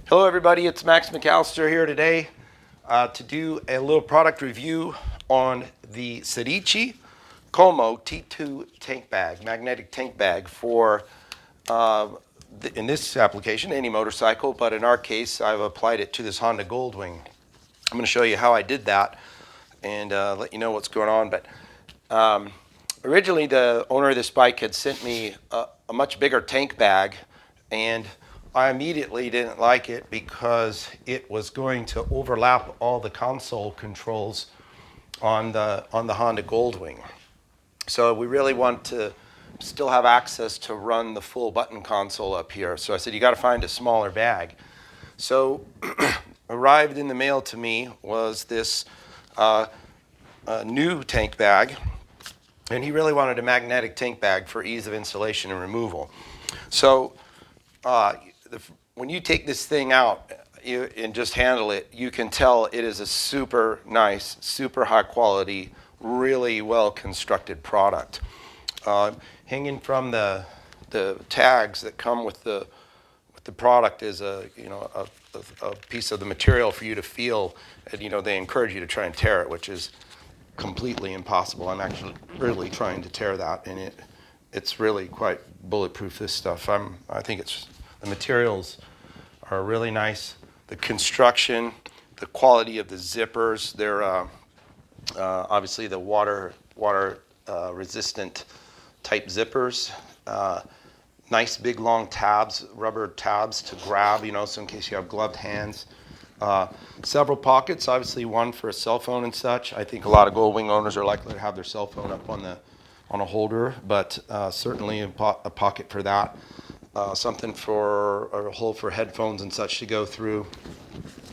Hello everybody, it's Max McAllister here today to do a little product review on the Sedici Como T2 tank bag, magnetic tank bag for, in this application, any motorcycle, but in our case I've applied it to this Honda Goldwing. I'm going to show you how I did that and let you know what's going on. But originally the owner of this bike had sent me a much bigger tank bag, and I immediately didn't like it because it was going to overlap all the console controls on the Honda Goldwing. So we really want to still have access to run the full button console up here. So I said, you got to find a smaller bag. So arrived in the mail to me was this new tank bag, and he really wanted a magnetic tank bag for ease of installation and removal. So when you take this thing out and just handle it, you can tell it is a super nice, super high quality, really well constructed product. Hanging from the tags that come with the product is a piece of the material for you to feel. And, they encourage you to try and tear it, which is completely impossible. I'm actually really trying to tear that, and it's really quite bulletproof, this stuff. I think the materials are really nice. The construction, the quality of the zippers, they're obviously the water resistant type zippers. Nice big long tabs, rubber tabs to grab, so in case you have gloved hands. Several pockets, obviously one for a cell phone and such. I think a lot of Goldwing owners are likely to have their cell phone up on a holder, but certainly a pocket for that. Something for a hole for headphones and such to go through.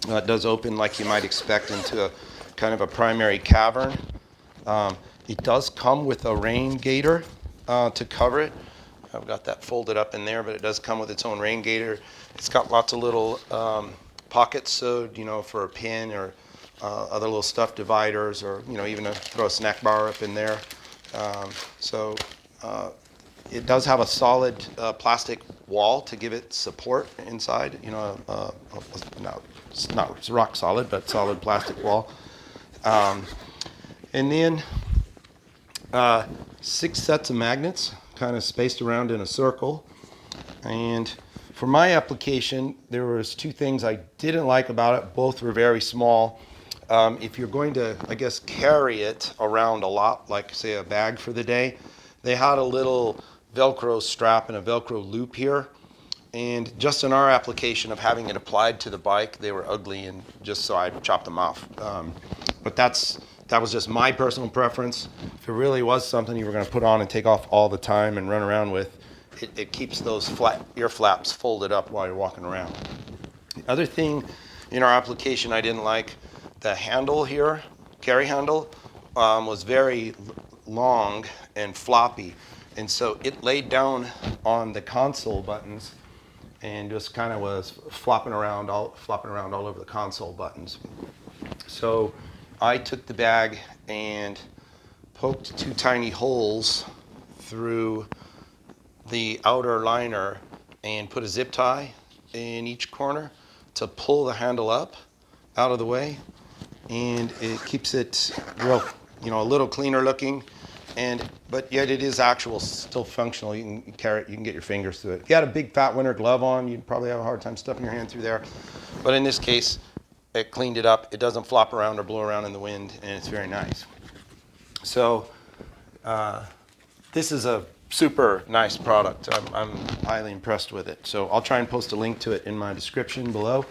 It does open like you might expect into a kind of a primary cavern. It does come with a rain gaiter to cover it. I've got that folded up in there, but it does come with its own rain gaiter. It's got lots of little pockets sewed, for a pin or other little stuff dividers, or even to throw a snack bar up in there. It does have a solid plastic wall to give it support inside. No, it's rock solid, but solid plastic wall. And then 6 sets of magnets, kind of spaced around in a circle. And for my application, there was 2 things I didn't like about it. Both were very small. If you're going to, carry it around a lot, like say a bag for the day, they had a little Velcro strap and a Velcro loop here, and just in our application of having it applied to the bike, they were ugly, and just so I chopped them off. But that was just my personal preference. If it really was something you were going to put on and take off all the time and run around with, it keeps those flat ear flaps folded up while you're walking around. The other thing in our application I didn't like, the handle here, carry handle, was very long and floppy. And so it laid down on the console buttons and just kind of was flopping around all over the console buttons. So I took the bag and poked 2 tiny holes through the outer liner and put a zip tie in each corner to pull the handle up out of the way, and it keeps it real, a little cleaner looking. But yet it is still functional. You can carry it, you can get your fingers through it. If you had a big fat winter glove on, you'd probably have a hard time stuffing your hand through there. But in this case, it cleaned it up. It doesn't flop around or blow around in the wind, and it's very nice. So this is a super nice product. I'm highly impressed with it. So I'll try and post a link to it in my description below.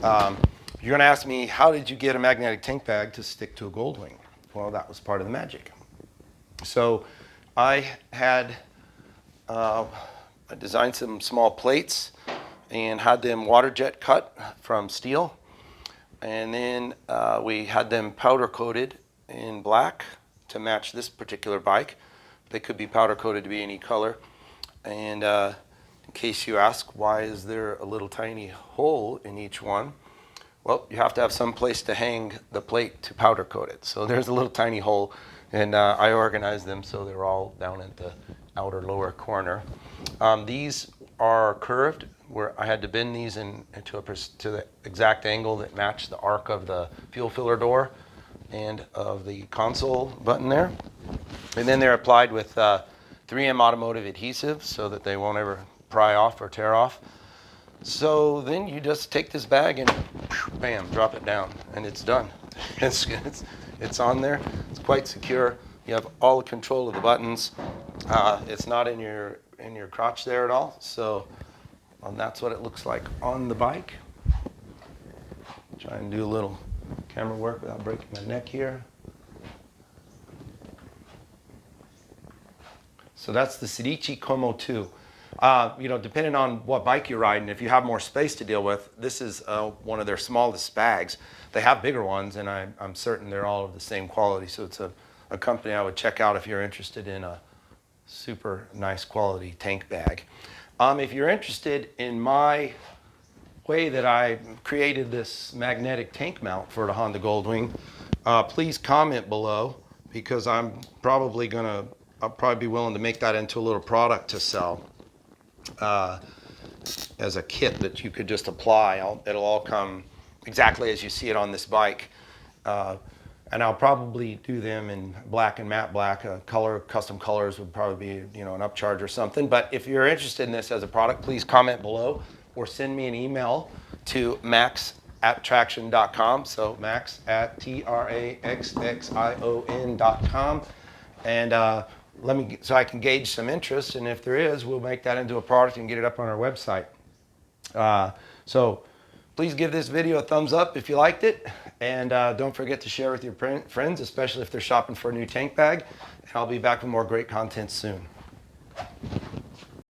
You're going to ask me, how did you get a magnetic tank bag to stick to a Goldwing? Well, that was part of the magic. So I had designed some small plates and had them water jet cut from steel. And then we had them powder coated in black to match this particular bike. They could be powder coated to be any color. And in case you ask, why is there a little tiny hole in each one? Well, you have to have some place to hang the plate to powder coat it. So there's a little tiny hole. And I organized them so they're all down at the outer lower corner. These are curved. where I had to bend these into to the exact angle that matched the arc of the fuel filler door and of the console button there. And then they're applied with 3M automotive adhesive so that they won't ever pry off or tear off. So then you just take this bag and bam, drop it down, and it's done. It's on there. It's quite secure. You have all the control of the buttons. It's not in your crotch there at all. So that's what it looks like on the bike. Try and do a little camera work without breaking my neck here. So that's the Sedici Como 2. Depending on what bike you're riding, if you have more space to deal with, this is one of their smallest bags. They have bigger ones, and I'm certain they're all of the same quality. So it's a company I would check out if you're interested in a super nice quality tank bag. If you're interested in my way that I created this magnetic tank mount for the Honda Goldwing, please comment below, because I'll probably be willing to make that into a little product to sell as a kit that you could just apply. It'll all come exactly as you see it on this bike. And I'll probably do them in black and matte black. Custom colors would probably be, an upcharge or something. But if you're interested in this as a product, please comment below or send me an email to max@traxxion.com. So max@traxxion.com. And so I can gauge some interest, and if there is, we'll make that into a product and get it up on our website. So please give this video a thumbs up if you liked it, and don't forget to share with your friends, especially if they're shopping for a new tank bag. And I'll be back with more great content soon.